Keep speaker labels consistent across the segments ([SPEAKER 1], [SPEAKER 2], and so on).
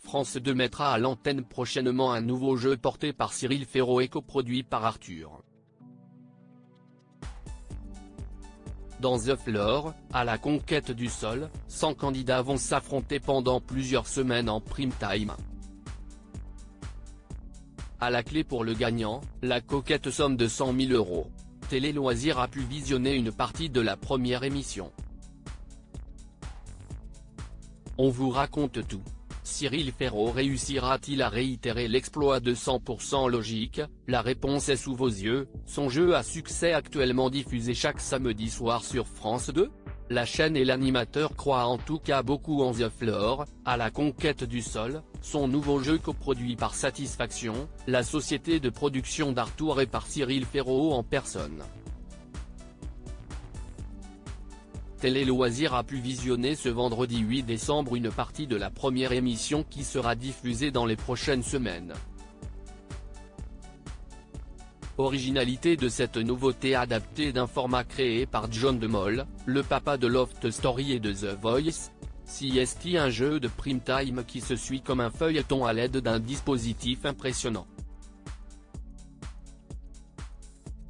[SPEAKER 1] France 2 mettra à l'antenne prochainement un nouveau jeu porté par Cyril Ferraud et coproduit par Arthur. Dans The Floor, à la conquête du sol, 100 candidats vont s'affronter pendant plusieurs semaines en prime time. À la clé pour le gagnant, la coquette somme de 100 000 €. Télé Loisirs a pu visionner une partie de la première émission. On vous raconte tout. Cyril Ferraud réussira-t-il à réitérer l'exploit de 100% logique? La réponse est sous vos yeux. Son jeu à succès actuellement diffusé chaque samedi soir sur France 2. La chaîne et l'animateur croient en tout cas beaucoup en The Floor, à la conquête du sol, son nouveau jeu coproduit par Satisfaction, la société de production d'Arthur et par Cyril Ferraud en personne. Télé Loisirs a pu visionner ce vendredi 8 décembre une partie de la première émission qui sera diffusée dans les prochaines semaines. Originalité de cette nouveauté adaptée d'un format créé par John de Mol, le papa de Loft Story et de The Voice. CST, un jeu de prime time qui se suit comme un feuilleton à l'aide d'un dispositif impressionnant.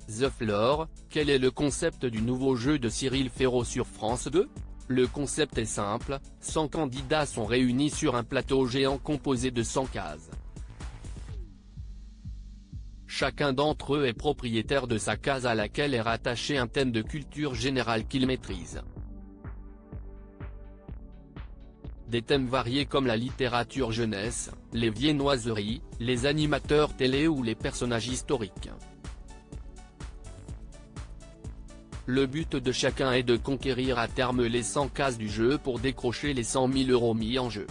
[SPEAKER 1] The Floor, quel est le concept du nouveau jeu de Cyril Ferraud sur France 2 ? Le concept est simple, 100 candidats sont réunis sur un plateau géant composé de 100 cases. Chacun d'entre eux est propriétaire de sa case à laquelle est rattaché un thème de culture générale qu'il maîtrise. Des thèmes variés comme la littérature jeunesse, les viennoiseries, les animateurs télé ou les personnages historiques. Le but de chacun est de conquérir à terme les 100 cases du jeu pour décrocher les 100 000 € mis en jeu.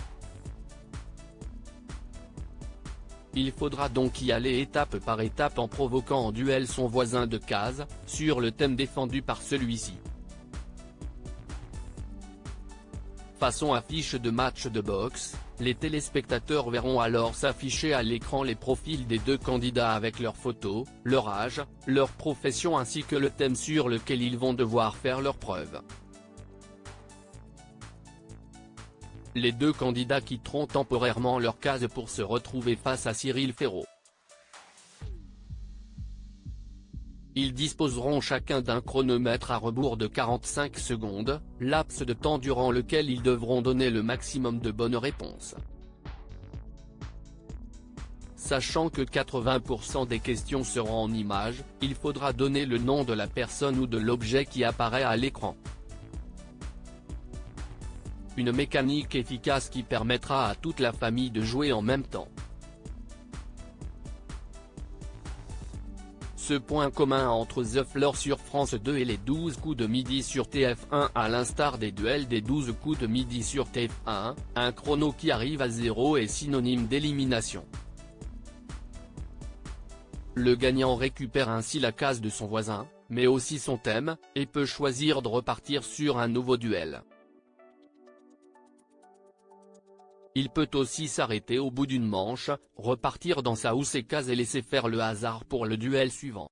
[SPEAKER 1] Il faudra donc y aller étape par étape en provoquant en duel son voisin de case, sur le thème défendu par celui-ci. Façon affiche de match de boxe, les téléspectateurs verront alors s'afficher à l'écran les profils des deux candidats avec leurs photos, leur âge, leur profession ainsi que le thème sur lequel ils vont devoir faire leurs preuves. Les deux candidats quitteront temporairement leur case pour se retrouver face à Cyril Ferraud. Ils disposeront chacun d'un chronomètre à rebours de 45 secondes, laps de temps durant lequel ils devront donner le maximum de bonnes réponses. Sachant que 80% des questions seront en images, il faudra donner le nom de la personne ou de l'objet qui apparaît à l'écran. Une mécanique efficace qui permettra à toute la famille de jouer en même temps. Ce point commun entre The Floor sur France 2 et les 12 coups de midi sur TF1 à l'instar des duels des 12 coups de midi sur TF1, un chrono qui arrive à 0 est synonyme d'élimination. Le gagnant récupère ainsi la case de son voisin, mais aussi son thème, et peut choisir de repartir sur un nouveau duel. Il peut aussi s'arrêter au bout d'une manche, repartir dans sa ou ses cases et laisser faire le hasard pour le duel suivant.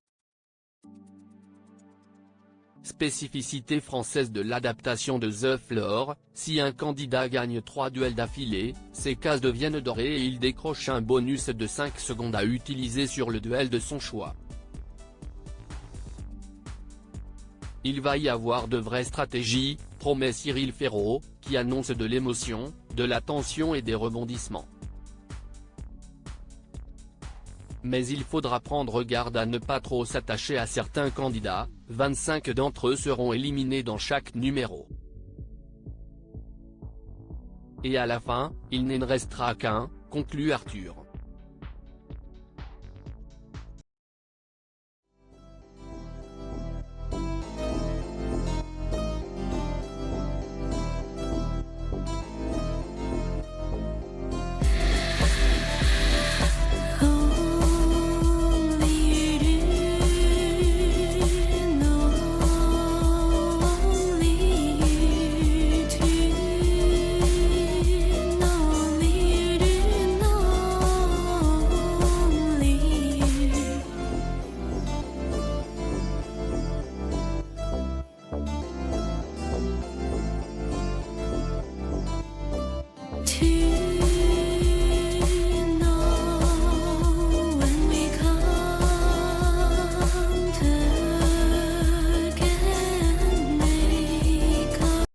[SPEAKER 1] Spécificité française de l'adaptation de The Floor, si un candidat gagne 3 duels d'affilée, ses cases deviennent dorées et il décroche un bonus de 5 secondes à utiliser sur le duel de son choix. Il va y avoir de vraies stratégies, promet Cyril Ferraud, qui annonce de l'émotion, de la tension et des rebondissements. Mais il faudra prendre garde à ne pas trop s'attacher à certains candidats, 25 d'entre eux seront éliminés dans chaque numéro. Et à la fin, il n'en restera qu'un, conclut Arthur.